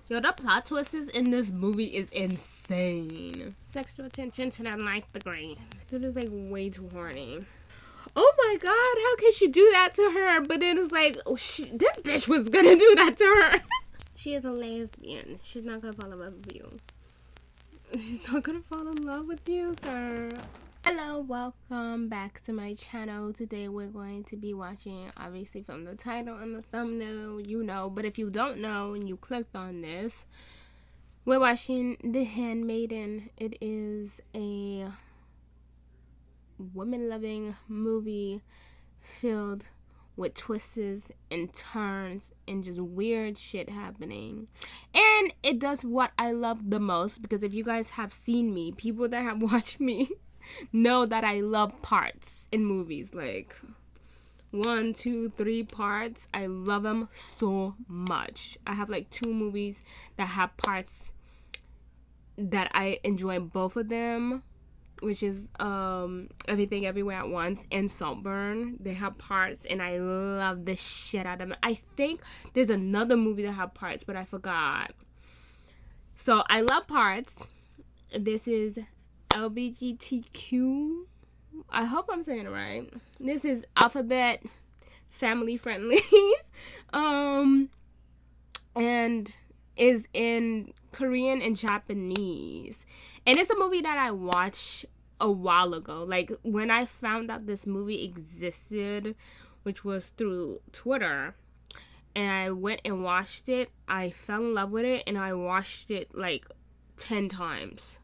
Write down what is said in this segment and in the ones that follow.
Yo, the plot twists in this movie is insane. Sexual tension to the ninth degree. Dude is like way too horny. Oh my god, how can she do that to her? But then it's like, oh, this bitch was gonna do that to her. She is a lesbian. She's not gonna fall in love with you. She's not gonna fall in love with you, sir. Hello, welcome back to my channel. Today we're going to be watching, obviously from the title and the thumbnail, you know, but if you don't know and you clicked on this, we're watching The Handmaiden. It is a women-loving movie filled with twists and turns and just weird shit happening. And it does what I love the most, because if you guys have seen me, people that have watched me know that I love parts in movies, like 1, 2, 3 parts. I love them so much. I have like 2 movies that have parts that I enjoy, both of them, which is Everything Everywhere at Once and Saltburn. They have parts and I love the shit out of them. I think there's another movie that have parts, but I forgot. So I love parts. This is LGBTQ. I hope I'm saying it right. This is alphabet family friendly. And is in Korean and Japanese. And it's a movie that I watched a while ago. Like when I found out this movie existed, which was through Twitter, and I went and watched it, I fell in love with it, and I watched it like 10 times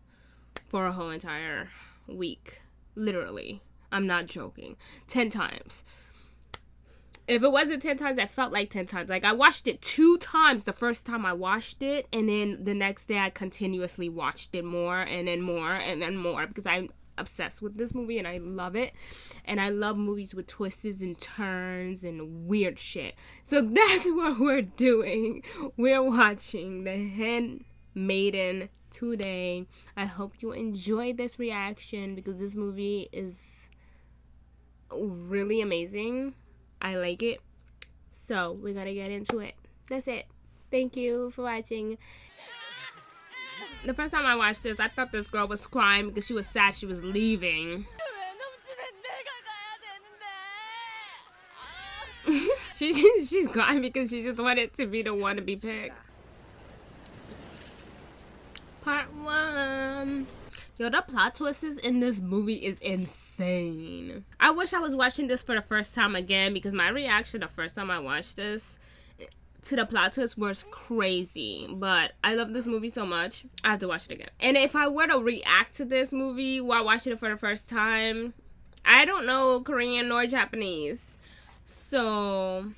for a whole entire week. Literally. I'm not joking. 10 times. If it wasn't 10 times, I felt like 10 times. Like I watched it 2 times the first time I watched it, and then the next day I continuously watched it more and then more and then more, because I'm obsessed with this movie and I love it. And I love movies with twists and turns and weird shit. So that's what we're doing. We're watching The Handmaiden today. I hope you enjoyed this reaction, because this movie is really amazing. I like it. So we're gonna get into it. That's it. Thank you for watching. The first time I watched this, I thought this girl was crying because she was sad she was leaving. She's crying because she just wanted to be the one to be picked. Part 1. Yo, the plot twists in this movie is insane. I wish I was watching this for the first time again, because my reaction the first time I watched this to the plot twist was crazy. But I love this movie so much, I have to watch it again. And if I were to react to this movie while watching it for the first time, I don't know Korean nor Japanese, so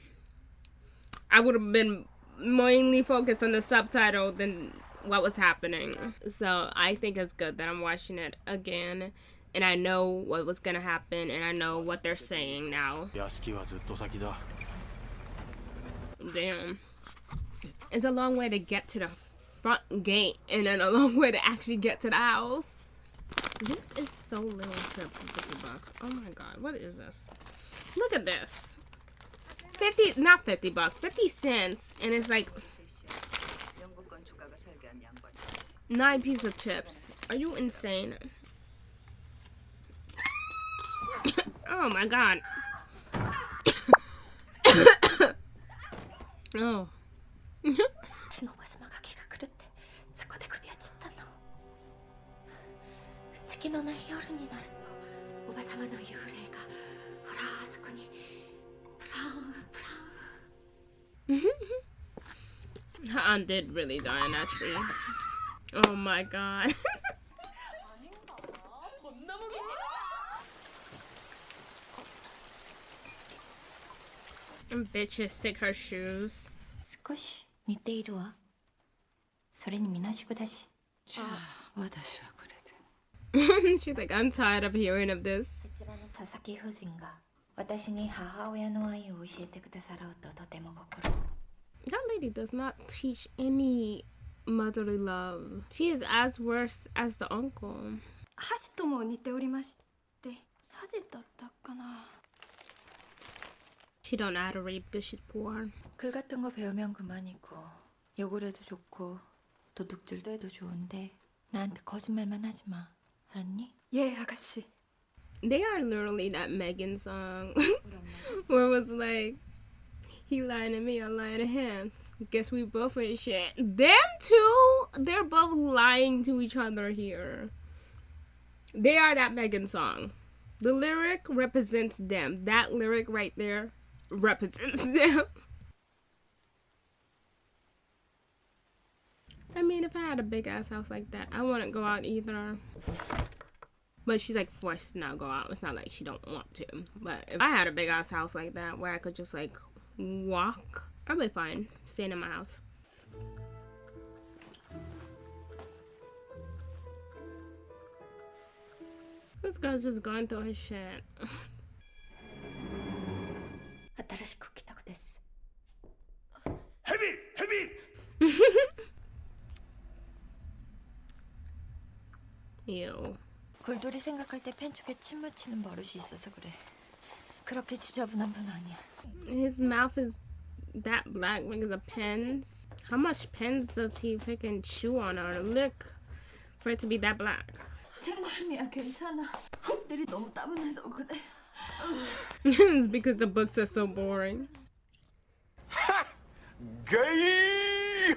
I would have been mainly focused on the subtitle than what was happening. So I think it's good that I'm watching it again, and I know what was gonna happen, and I know what they're saying now. Damn, it's a long way to get to the front gate, and then a long way to actually get to the house. This is so little trip for $50. Oh my god, what is this? Look at this. 50, not $50, 50 cents, and it's like 9 pieces of chips. Are you insane? Oh my god. Oh. Her aunt did really die in that tree. Oh my god. And bitches stick her shoes. She's like, I'm tired of hearing of this. That lady does not teach any motherly love. She is as worse as the uncle. She don't know how to read because she's poor. 글 같은 거 배우면 그만이고 욕을 해도 좋고 도둑질도 해도 좋은데 나한테 거짓말만 하지 마. 알았니? 예, 아가씨. They are literally that Megan song where it was like, he lied to me, I lied to him. Guess we both ain't shit. Them two, they're both lying to each other here. They are that Megan song. The lyric represents them. That lyric right there represents them. I mean, if I had a big ass house like that, I wouldn't go out either. But she's like forced to not go out. It's not like she don't want to. But if I had a big ass house like that where I could just like walk, I'd be fine staying in my house. This girl's just going through his shit. 新しく来た子です. 헤비! Ew. 골돌이 생각할 때 펜쪽에 침 묻히는 버릇이 있어서 그래. 그렇게 지저분한 분 아니야. His mouth is that black because of pens. How much pens does he freaking chew on or lick for it to be that black? 장난이야, 괜찮아. 책들이 너무 따분해서 그래. It's because the books are so boring. 게이!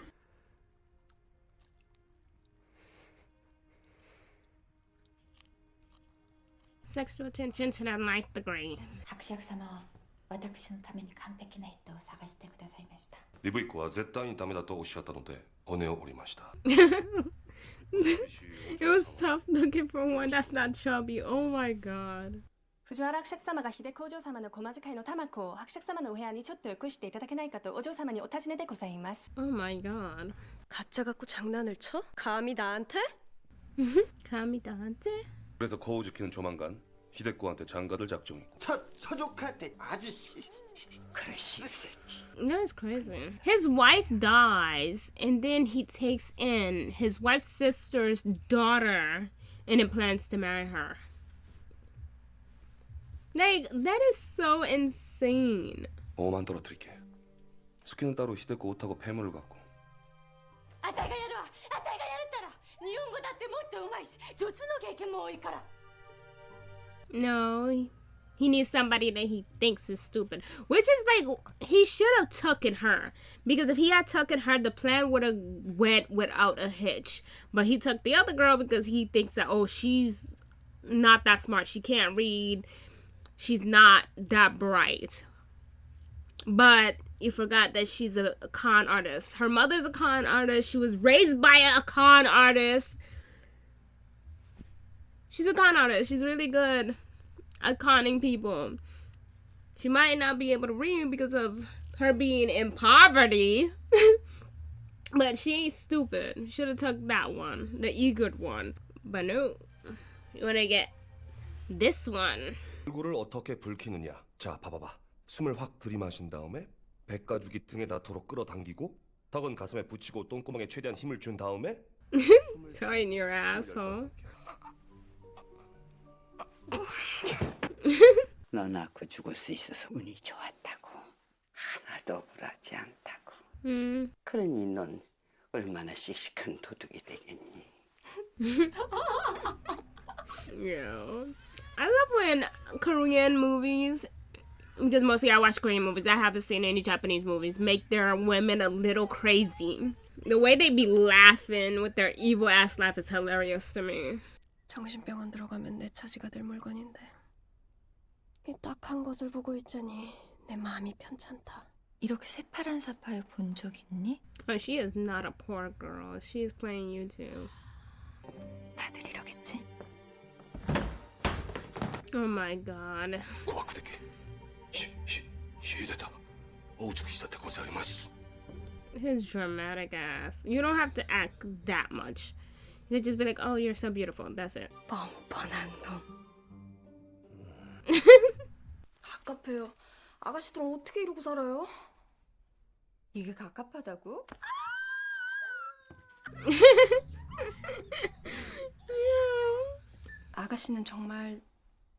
Sexual attention to that ninth degree. 伯爵様、私のために完璧な人を探してくださいました。鈍い子は絶対にダメだとおっしゃったので骨を折りました。 It was tough looking for one that's not chubby. Oh my god. 藤原伯爵様が秀子お嬢様の小使いの玉子を伯爵様のお部屋にちょっとよくしていただけないかとお嬢様にお尋ねでございます。 Oh my god. 가짜 갖고 장난을 쳐? 감히 나한테? 감히 나한테? 그래서 코우즈키는 조만간 히데코한테 장가들 작정이고. 서족한테 아주 그래 씹새끼. That's crazy. His wife dies, and then he takes in his wife's sister's daughter and then plans to marry her. Like, that is so insane. 5만 떨어뜨릴게. 스키는 따로 히데코 옷하고 폐물을 갖고. あたいがやるわ。あたいがやるったら。日本語だってもっとうまいし、卒の経験も多いから。 No, he needs somebody that he thinks is stupid. Which is like, he should have taken her. Because if he had taken her, the plan would have went without a hitch. But he took the other girl because he thinks that, oh, she's not that smart. She can't read. She's not that bright. But you forgot that she's a con artist. Her mother's a con artist. She was raised by a con artist. She's a con artist. She's really good at conning people. She might not be able to read because of her being in poverty. But she ain't stupid. Should have took that one. The eager one. But no. You wanna get this one. 얼굴을 어떻게 붉히느냐. 자, 봐봐봐. 숨을 확 들이마신 다음에 백가죽이 등에 닿도록 끌어당기고 턱은 가슴에 붙이고 똥구멍에 최대한 힘을 준 다음에 Tighten your asshole. 너 낳고 죽을 수 있어서 운이 좋았다고. 하나도 억울하지 않다고. 그러니 넌 얼마나 씩씩한 도둑이 되겠니? Yeah. I love when Korean movies, because mostly I watch Korean movies, I haven't seen any Japanese movies, make their women a little crazy. The way they be laughing with their evil ass laugh is hilarious to me. 정신병원 들어가면 내 차지가 될 물건인데 이 딱한 것을 보고 있자니 내 마음이 편찮다. 이렇게 새파란 사파이 본 적 있니? But she is not a poor girl. She is playing you too. 다들 이러겠지? Oh my god. 怖くてけ。秀でた。お美しさでございます。 His dramatic ass. You don't have to act that much. You could just be like, oh, you're so beautiful. That's it. 뻔뻔한 놈. 갑갑해요. 아가씨들은 어떻게 이러고 살아요? 이게 갑갑하다고? 아가씨는 정말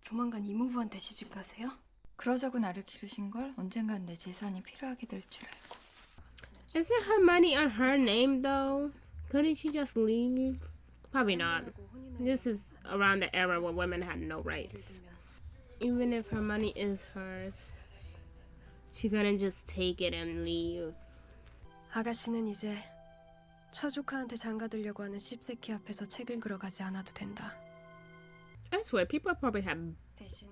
조만간 이모부한테 시집 가세요? 그러자고 나를 기르신 걸 언젠간 내 재산이 필요하게 될 줄 알고. Isn't her money on her name though? Couldn't she just leave? Probably not. This is around the era where women had no rights. Even if her money is hers, she couldn't just take it and leave. 아가씨는 이제 처조카한테 장가들려고 하는 씹새끼 앞에서 책 읽으러 가지 않아도 된다. I swear, people probably had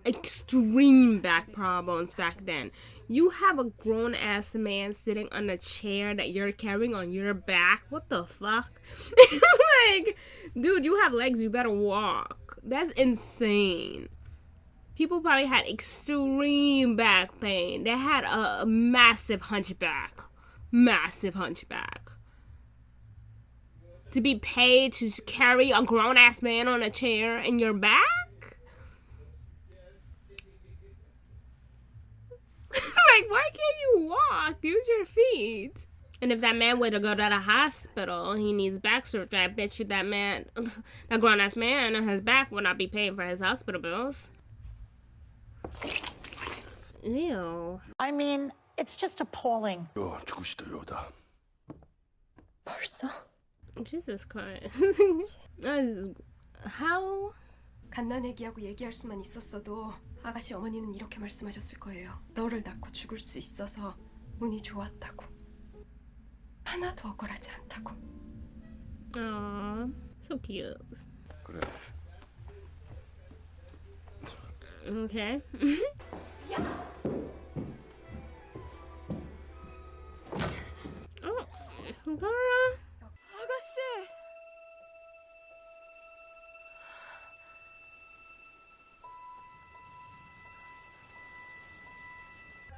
extreme back problems back then. You have a grown-ass man sitting on a chair that you're carrying on your back. What the fuck? Like, dude, you have legs, you better walk. That's insane. People probably had extreme back pain. They had a massive hunchback. Massive hunchback. To be paid to carry a grown-ass man on a chair in your back? Like, why can't you walk? Use your feet. And if that man were to go to the hospital, he needs back surgery. I bet you that man, that grown-ass man on his back will not be paying for his hospital bills. Ew. I mean, it's just appalling. 죽으시더요다. 벌써? Jesus Christ. How? 갓난애기하고 얘기할 수만 있었어도 아가씨 어머니는 이렇게 말씀하셨을 거예요. 너를 낳고 죽을 수 있어서 운이 좋았다고. 하나도 억울하지 않다고. Aww, so cute. 그래. Okay. Oh, girl. 아가씨!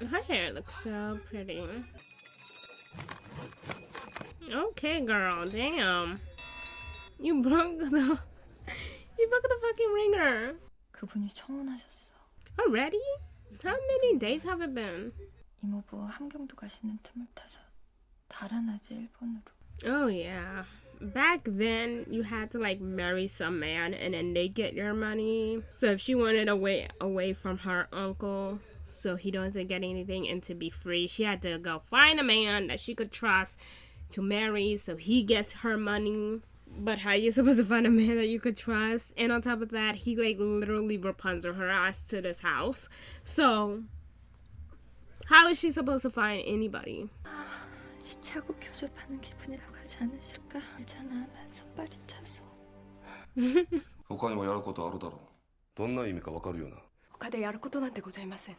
Her hair looks so pretty. Okay, girl, damn. You broke the fucking ringer. 그분이 청혼하셨어. Already? How many days have it been? 이모부 함경도 가시는 틈을 타서 달아나지 일본으로. Oh yeah. Back then, you had to like marry some man and then they get your money. So if she wanted away from her uncle, so he doesn't get anything and to be free, she had to go find a man that she could trust to marry so he gets her money. But how you supposed to find a man that you could trust? And on top of that, he like literally Rapunzel her ass to this house. So how is she supposed to find anybody? 시차고 교접하는 기분이라고 하지 않으실까? 알잖아, 난 손발이 차서. 他にもやることあるだろう。どんな意味かわかるよな。他でやることなんてございません。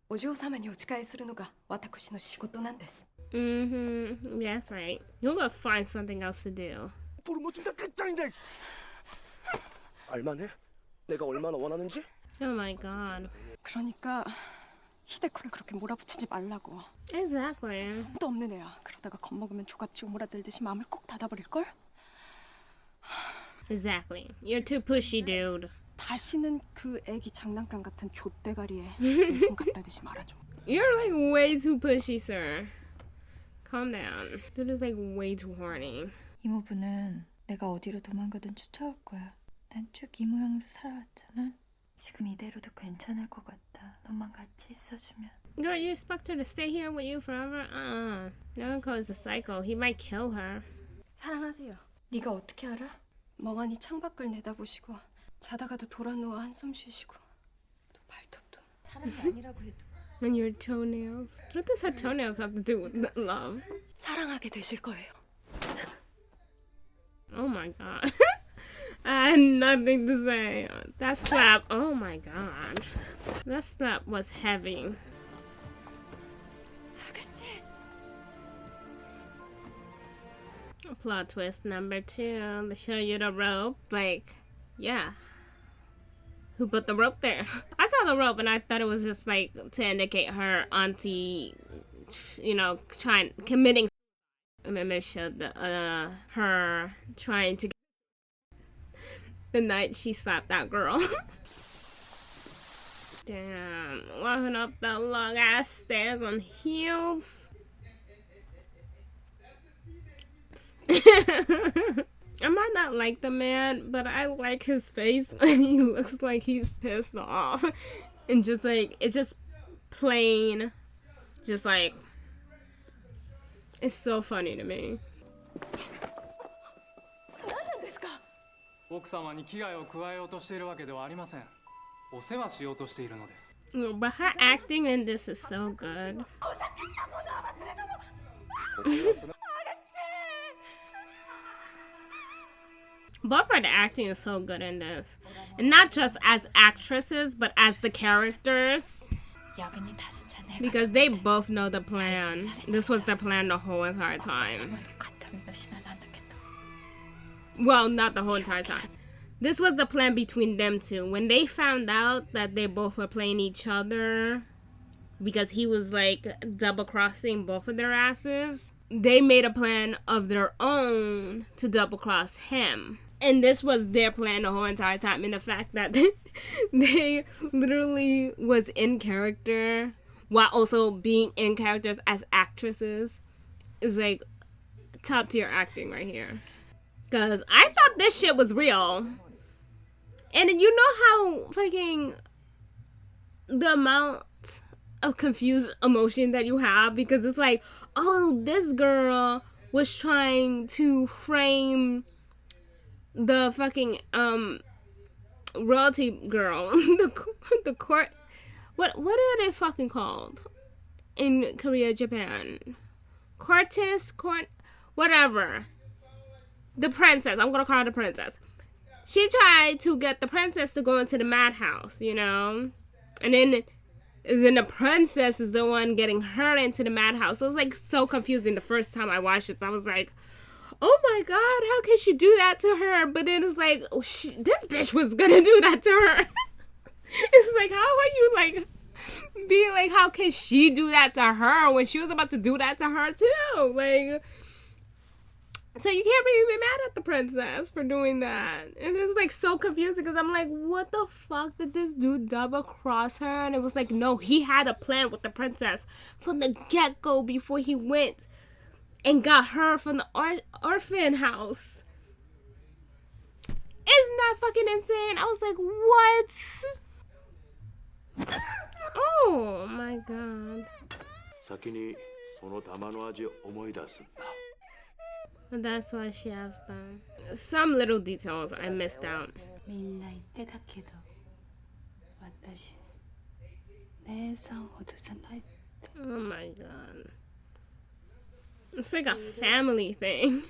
お嬢様にお仕えするのが私の仕事なんです。Yeah, that's right. You'll go find something else to do. 볼을 못 준다 끝장인데. 알만해? 내가 얼마나 원하는지? Oh my god. 그러니까 히데코를 그렇게 몰아붙이지 말라고. Exactly. 또 없는 애야. 그러다가 겁먹으면 조각지 오므라들듯이 마음을 꼭 닫아버릴걸? Exactly. You're too pushy, dude. 다시는 그 애기 장난감 같은 좆대가리에 내 손 갖다 대지 말아줘. You're like way too pushy, sir. Calm down. Dude is like way too horny. 이모부는 내가 어디로 도망가든 쫓아올 거야. 난 쭉 이 모양으로 살아왔잖아. 지금 이대로도 괜찮을 것 같다. 너만 같이 있어주면. Girl, you expect her to stay here with you forever? Yoko is a psycho. He might kill her. 사랑하세요. 네가 어떻게 알아? 멍하니 창밖을 내다보시고 자다가도 돌아 누워 한숨 쉬시고 또 발톱도 사람이 아니라고 해도. And your toenails. What does her toenails have to do with love? 사랑하게 되실 거예요. Oh my god. I had nothing to say. That slap. Oh my god. That slap was heavy. Plot twist number 2. They show you the rope. Like, yeah. Who put the rope there? I saw the rope and I thought it was just like to indicate her auntie, you know, committing. And then they showed her trying to. The night she slapped that girl. Damn, walking up the long ass stairs on heels. I might not like the man, but I like his face when he looks like he's pissed off. And just like, it's just plain, just like, It's so funny to me. 奥様に危害を加えようとしているわけではありません。お世話しようとしているのです。But her acting in this is so good. Both of the acting is so good in this. And not just as actresses, but as the characters. Because they both know the plan. This was the plan the whole entire time. Well, not the whole entire time. This was the plan between them two. When they found out that they both were playing each other, because he was like double-crossing both of their asses, they made a plan of their own to double-cross him. And this was their plan the whole entire time. And the fact that they literally was in character while also being in characters as actresses is like top tier acting right here. Because I thought this shit was real. And you know how fucking the amount of confused emotion that you have? Because it's like, oh, this girl was trying to frame the fucking royalty girl. the court. What are they fucking called in Korea, Japan? Court, whatever. The princess. I'm gonna call her the princess. She tried to get the princess to go into the madhouse, you know? And then the princess is the one getting her into the madhouse. So it was like so confusing the first time I watched it. So I was like, oh my god, how can she do that to her? But then it's like, oh, this bitch was gonna do that to her. It's like, how are you like being like, how can she do that to her when she was about to do that to her too? Like, so you can't really be mad at the princess for doing that. And it's like so confusing because I'm like, what the fuck did this dude double cross her? And it was like, no, he had a plan with the princess from the get-go before he went and got her from the orphan house. Isn't that fucking insane? I was like, what? Oh my god. And that's why she has them. Some little details I missed out. Oh my god. It's like a family thing.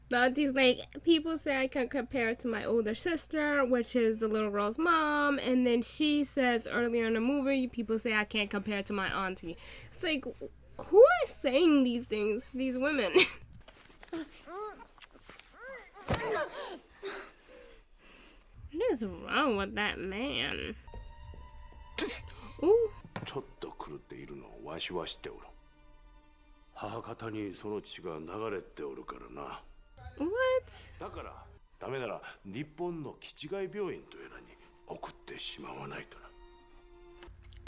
The auntie's like, people say I can compare it to my older sister, which is the little girl's mom. And then she says earlier in the movie, people say I can't compare it to my auntie. It's like, who are saying these things? These women. What is wrong with that man? Ooh. ちょっと狂っているのをわしは知っておる。母方にその血が流れておるからな。What? だからダメなら日本の気違い病院とやらに送ってしまわないとな。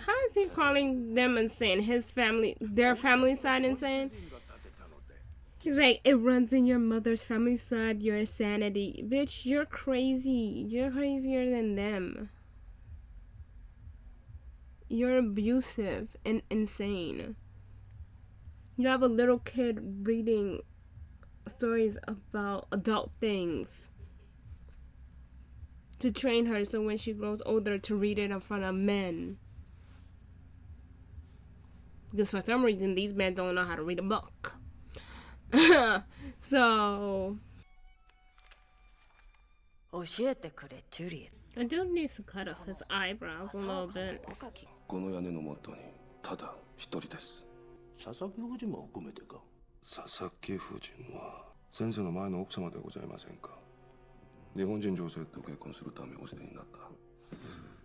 How is he calling them insane? His family, their family side insane? He's like, it runs in your mother's family side, your insanity. Bitch, you're crazy. You're crazier than them. You're abusive and insane. You have a little kid reading stories about adult things to train her so when she grows older to read it in front of men. Because for some reason, these men don't know how to read a book. So I do need to cut off his eyebrows a little bit. この屋根のもとにただ一人です。佐々木夫人も含めてか。佐々木夫人は先生の前の奥様でございませんか。日本人女性と結婚するためお捨てになった。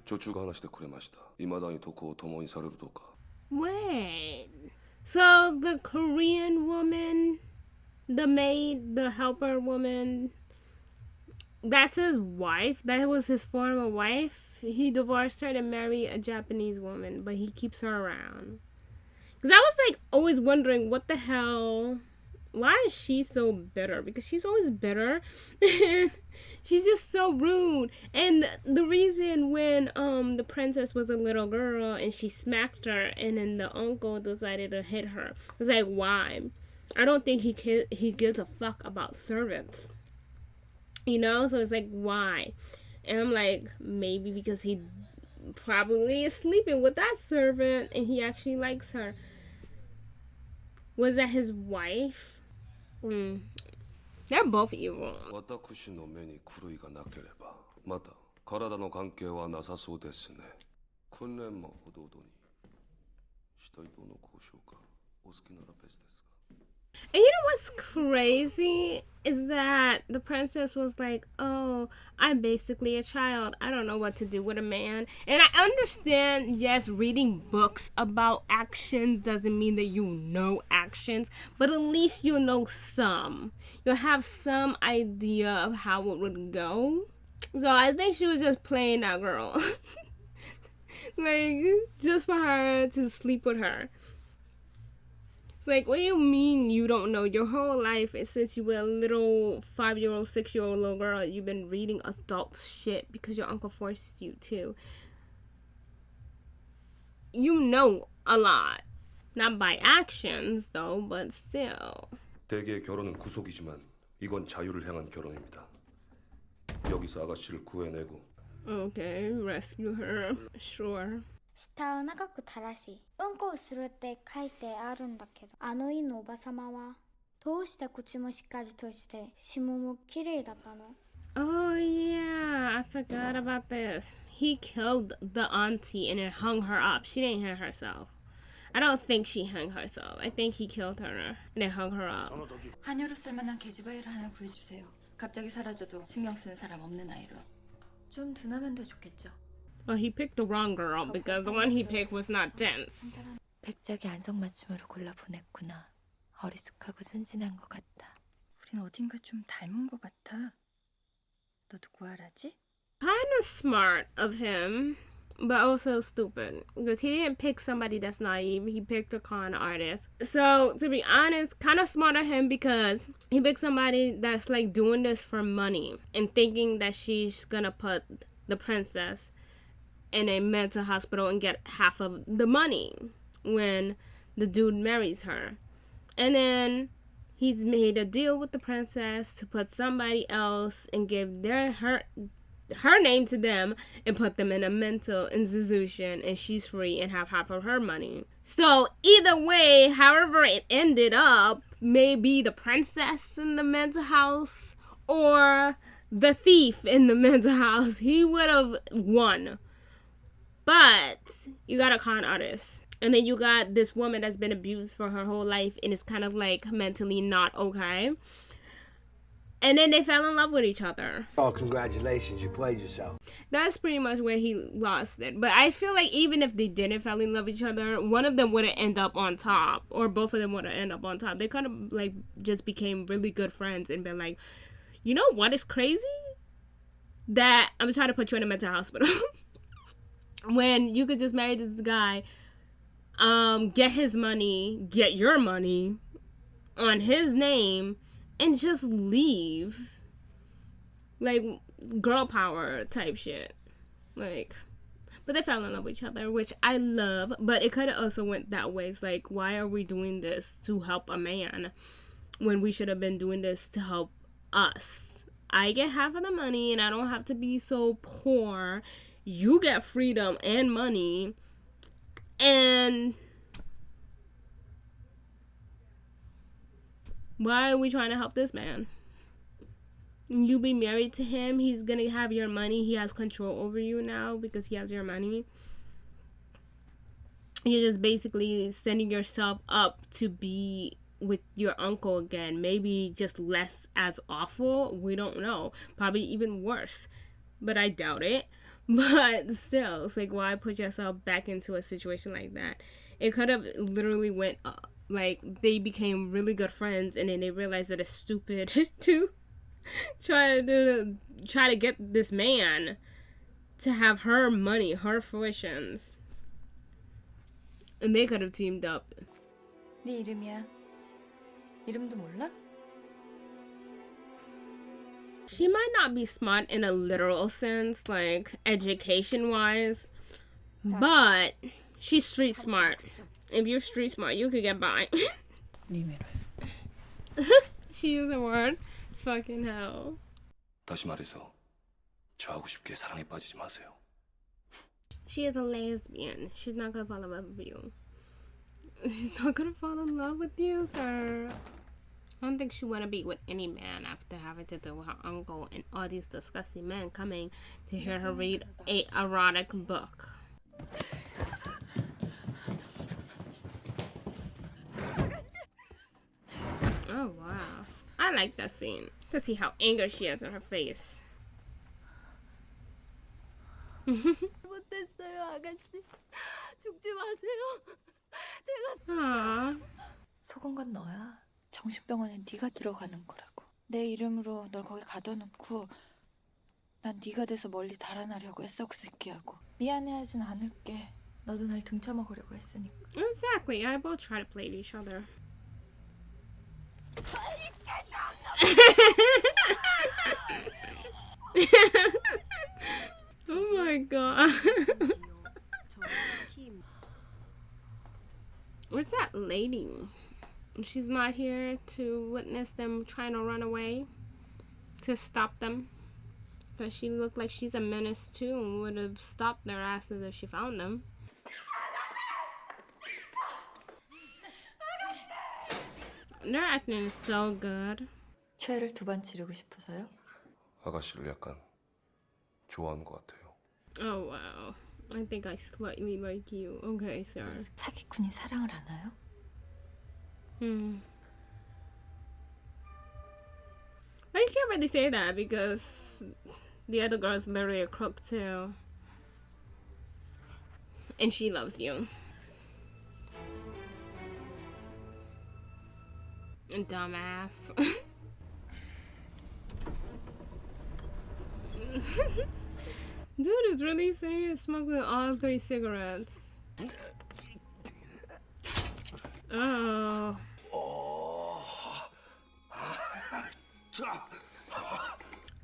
女中が話してくれました。未だに徳を共にされるとか。Wait. So the Korean woman, the maid, the helper woman, that's his wife? That was his former wife? He divorced her to marry a Japanese woman, but he keeps her around. Because I was like always wondering what the hell, why is she so bitter? Because she's always bitter. She's just so rude. And the reason when the princess was a little girl and she smacked her and then the uncle decided to hit her, I was like, why? I don't think he gives a fuck about servants. You know, so it's like, why? And I'm like, maybe because he probably is sleeping with that servant and he actually likes her. Was that his wife? They're both evil. 私の目に狂いがなければ、また体の関係はなさそうですね。訓練もほどほどにしたいとの交渉か、お好きなら別ですが。And you know what's crazy is that the princess was like, oh, I'm basically a child. I don't know what to do with a man. And I understand, yes, reading books about actions doesn't mean that you know actions, but at least you know some. You'll have some idea of how it would go. So I think she was just playing that girl. Like, just for her to sleep with her. It's like, what do you mean you don't know? Your whole life, since you were a little 5-year-old, 6-year-old little girl, you've been reading adult shit because your uncle forced you to. You know a lot. Not by actions, though, but still. 대개의 결혼은 구속이지만 이건 자유를 향한 결혼입니다. 여기서 아가씨를 구해내고. Okay, rescue her. Sure. 舌を長く垂らし、うんこをするって書いてあるんだけど、あの犬おばさまはどうして口もしっかりとして下も綺麗だったの？ Oh yeah, I forgot about this. He killed the auntie and then hung her up. She didn't hang herself. I don't think she hung herself. I think he killed her and then hung her up. 한여로 쓸만한 계집아이를 하나 구해주세요. 갑자기 사라져도 신경 쓰는 사람 없는 아이로. 좀 둔하면 더 좋겠죠. Well, he picked the wrong girl because the one he picked was not dense. 백작이 안성맞춤으로 골라 보냈구나. 어리숙하고 순진한 것 같다. 우린 어딘가 좀 닮은 것 같아. 너도 구하라지? Kind of smart of him, but also stupid because he didn't pick somebody that's naive. He picked a con artist. So to be honest, kind of smart of him because he picked somebody that's like doing this for money and thinking that she's gonna put the princess in a mental hospital and get half of the money when the dude marries her. And then he's made a deal with the princess to put somebody else and give her name to them and put them in a mental institution, and she's free and have half of her money. So either way, however it ended up, maybe the princess in the mental house or the thief in the mental house, he would have won. But you got a con artist. And then you got this woman that's been abused for her whole life and is kind of like mentally not okay. And then they fell in love with each other. Oh, congratulations, you played yourself. That's pretty much where he lost it. But I feel like even if they didn't fall in love with each other, one of them wouldn't end up on top. Or both of them wouldn't end up on top. They kind of like just became really good friends and been like, you know what is crazy? That I'm trying to put you in a mental hospital. When you could just marry this guy, get his money, get your money on his name, and just leave. Like, girl power type shit. Like, but they fell in love with each other, which I love, but it could have also went that way. It's like, why are we doing this to help a man when we should have been doing this to help us? I get half of the money and I don't have to be so poor. You get freedom and money, and why are we trying to help this man? You be married to him, he's gonna have your money, he has control over you now because he has your money. You're just basically setting yourself up to be with your uncle again, maybe just less as awful, we don't know, probably even worse, but I doubt it. But still, it's like, why put yourself back into a situation like that? It could have literally went like they became really good friends, and then they realized that it's stupid to try to get this man to have her money, her fortunes, and they could have teamed up. 네 이름이야. 이름도 몰라? She might not be smart in a literal sense, like education-wise, but she's street smart. If you're street smart, you could get by. she used the word fucking hell. 다시 말해서 저하고 쉽게 사랑에 빠지지 마세요. She is a lesbian. She's not gonna fall in love with you. She's not gonna fall in love with you, sir. I don't think she wanna be with any man after having to deal with her uncle and all these disgusting men coming to hear her read a erotic book. Oh wow. I like that scene. To see how angry she is in her face. 못했어요, 아가씨. 죽지 마세요. Aww. 속은 건 너야. 정신병원에 네가 들어가는 거라고. 내 이름으로 널 거기 가둬놓고 난 네가 돼서 멀리 달아나려고 애써 그 새끼하고. 미안해하진 않을게. 너도 날 등쳐먹으려고 했으니까. Exactly. I both try to play each other. Oh my god. What's that lady? She's not here to witness them trying to run away, to stop them. But she looked like she's a menace too and would have stopped their asses if she found them. Their acting is so good. 죄를 2번 지르고 싶어서요? 아가씨를 약간 좋아하는 것 같아요. Oh wow. I think I slightly like you. Okay, sir. 사기꾼이 사랑을 하나요? I can't really say that because the other girl is literally a crook too. And she loves you. Dumbass. Dude is really sitting here smoking all 3 cigarettes. Oh.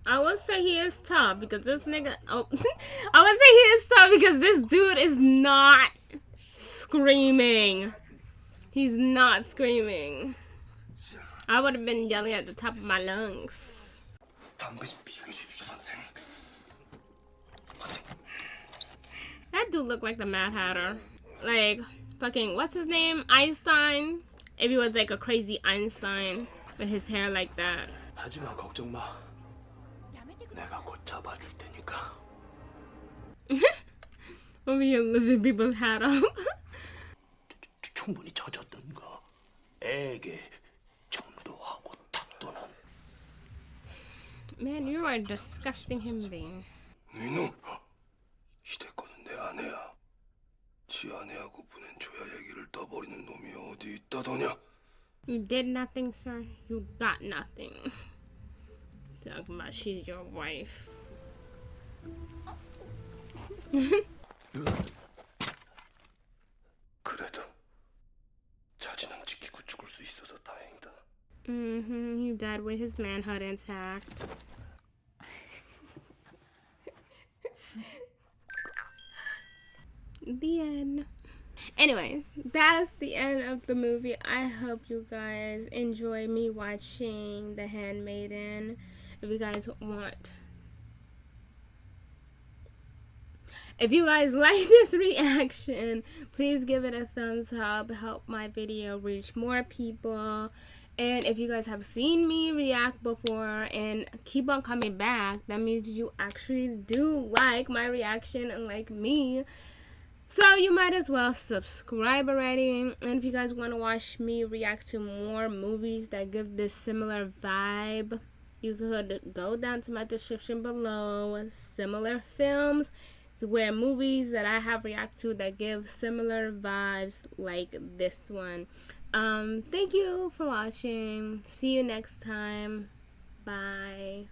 I would say he is tough because this nigga. Oh, I would say he is tough because this dude is not screaming. He's not screaming. I would have been yelling at the top of my lungs. That dude looked like the Mad Hatter. Like, fucking, what's his name? Einstein? If he was like a crazy Einstein with his hair like that. 하지마 걱정 마. 내가 곧 잡아줄 테니까. Over here lifting people's hat up. 충분히 젖었던 거. 애에게 정도하고 탁도는. Man, you are a disgusting human being. 이놈! 시대권은 내 아내야. 지 아내하고 보낸 조야 얘기를 떠버리는 놈이 어디 있다더냐? You did nothing, sir. You got nothing. Talking about she's your wife. 그래도 자진은 지키고 죽을 수 있어서 다행이다. He died with his manhood intact. The end. Anyways, that's the end of the movie. I hope you guys enjoy me watching The Handmaiden. If you guys like this reaction, please give it a thumbs up. Help my video reach more people. And if you guys have seen me react before and keep on coming back, that means you actually do like my reaction and like me. So you might as well subscribe already. And if you guys want to watch me react to more movies that give this similar vibe, you could go down to my description below. Similar films where movies that I have react to that give similar vibes like this one. Thank you for watching. See you next time. Bye.